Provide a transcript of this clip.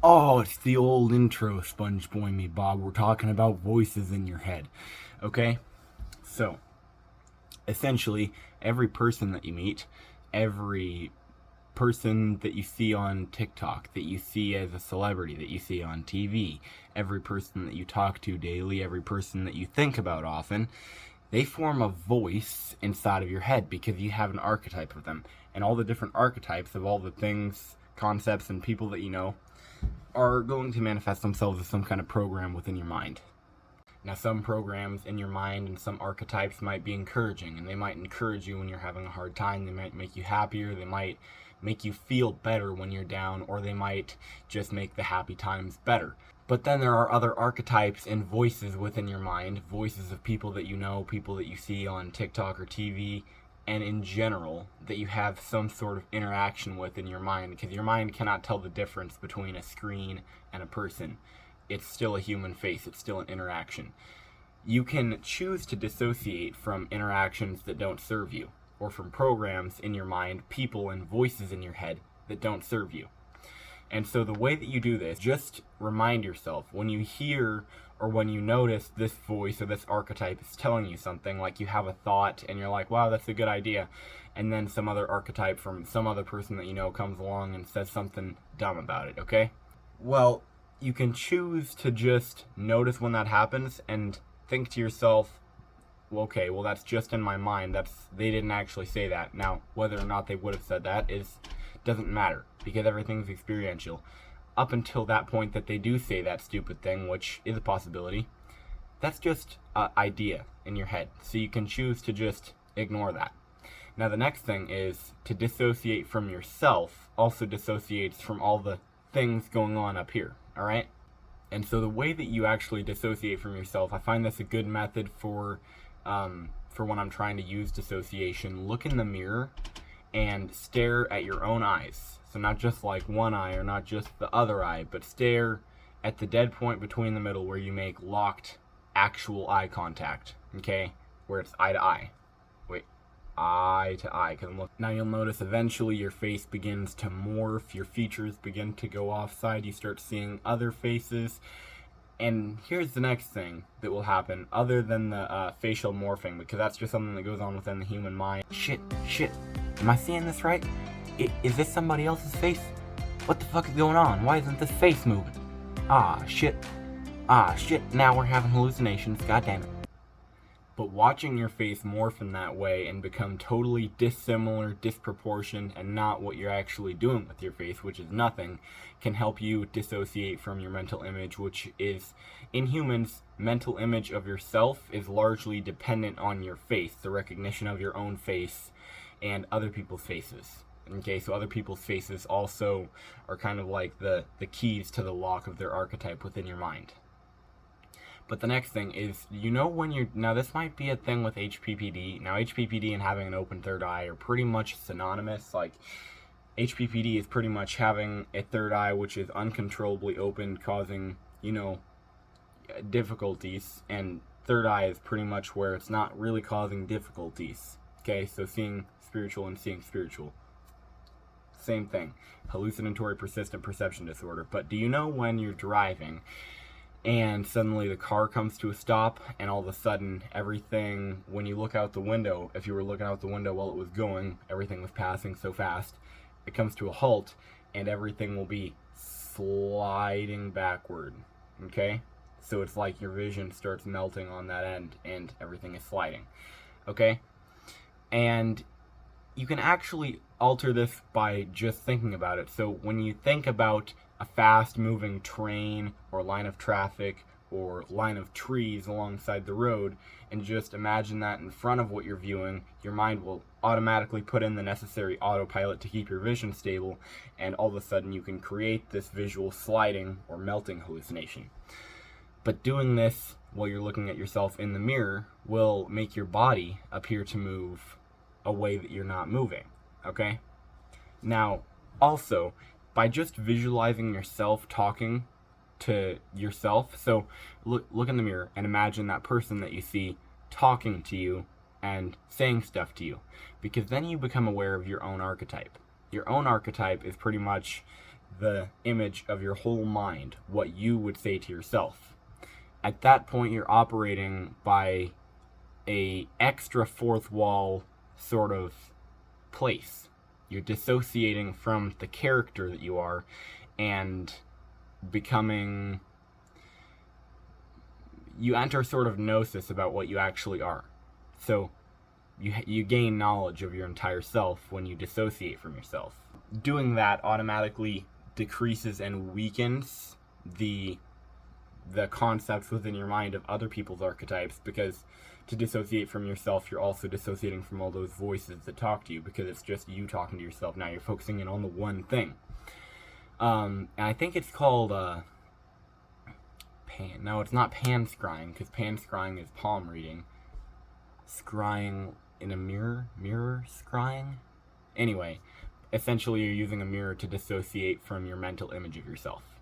Oh, it's the old intro, Sponge Boy Me Bob. We're talking about voices in your head. Okay? So, essentially, every person that you meet, every person that you see on TikTok, that you see as a celebrity, that you see on TV, every person that you talk to daily, every person that you think about often, they form a voice inside of your head because you have an archetype of them. And all the different archetypes of all the things, concepts, and people that you know are going to manifest themselves as some kind of program within your mind. Now, some programs in your mind and some archetypes might be encouraging, and they might encourage you when you're having a hard time. They might make you happier. They might make you feel better when you're down, or they might just make the happy times better. But then there are other archetypes and voices within your mind, voices of people that you know, people that you see on TikTok or TV, and in general, that you have some sort of interaction with in your mind, because your mind cannot tell the difference between a screen and a person. It's still a human face, it's still an interaction. You can choose to dissociate from interactions that don't serve you, or from programs in your mind, people and voices in your head that don't serve you. And so the way that you do this, just remind yourself when you hear or when you notice this voice or this archetype is telling you something, like you have a thought and you're like, wow, that's a good idea. And then some other archetype from some other person that you know comes along and says something dumb about it, okay? Well, you can choose to just notice when that happens and think to yourself, well, okay, well, that's just in my mind. They didn't actually say that. Now, whether or not they would have said that doesn't matter, because everything's experiential. Up until that point that they do say that stupid thing, which is a possibility, that's just an idea in your head. So you can choose to just ignore that. Now, the next thing is to dissociate from yourself, also dissociates from all the things going on up here, all right? And so the way that you actually dissociate from yourself, I find this a good method for when I'm trying to use dissociation. Look in the mirror and stare at your own eyes. So not just like one eye or not just the other eye, but stare at the dead point between the middle where you make locked actual eye contact, okay? Where it's eye to eye. Wait, eye to eye. Now you'll notice eventually your face begins to morph, your features begin to go offside, you start seeing other faces. And here's the next thing that will happen, other than the facial morphing, because that's just something that goes on within the human mind. Shit. Am I seeing this right? Is this somebody else's face? What the fuck is going on? Why isn't this face moving? Ah, shit. Now we're having hallucinations. God damn it. But watching your face morph in that way and become totally dissimilar, disproportioned, and not what you're actually doing with your face, which is nothing, can help you dissociate from your mental image, which is, in humans, mental image of yourself is largely dependent on your face, the recognition of your own face and other people's faces. Okay, so other people's faces also are kind of like the keys to the lock of their archetype within your mind. But the next thing is, now this might be a thing with HPPD. Now HPPD and having an open third eye are pretty much synonymous. Like, HPPD is pretty much having a third eye which is uncontrollably open, causing, difficulties. And third eye is pretty much where it's not really causing difficulties. Okay, so seeing spiritual and seeing spiritual. Same thing. Hallucinatory persistent perception disorder. But do you know when you're driving and suddenly the car comes to a stop, and all of a sudden everything, when you look out the window, if you were looking out the window while it was going, everything was passing so fast, it comes to a halt, and everything will be sliding backward, okay? So it's like your vision starts melting on that end, and everything is sliding, okay? And you can actually alter this by just thinking about it. So when you think about a fast-moving train or line of traffic or line of trees alongside the road, and just imagine that in front of what you're viewing, your mind will automatically put in the necessary autopilot to keep your vision stable, and all of a sudden you can create this visual sliding or melting hallucination. But doing this while you're looking at yourself in the mirror will make your body appear to move a way that you're not moving, okay? Now, also, by just visualizing yourself talking to yourself, so look in the mirror and imagine that person that you see talking to you and saying stuff to you, because then you become aware of your own archetype. Your own archetype is pretty much the image of your whole mind, what you would say to yourself. At that point, you're operating by a extra fourth wall sort of place. You're dissociating from the character that you are and becoming... You enter sort of gnosis about what you actually are. So you gain knowledge of your entire self when you dissociate from yourself. Doing that automatically decreases and weakens the concepts within your mind of other people's archetypes, because to dissociate from yourself, you're also dissociating from all those voices that talk to you, because it's just you talking to yourself. Now you're focusing in on the one thing. And I think it's called no, it's not pan scrying, because pan scrying is palm reading. Scrying in a mirror scrying? Anyway, essentially you're using a mirror to dissociate from your mental image of yourself.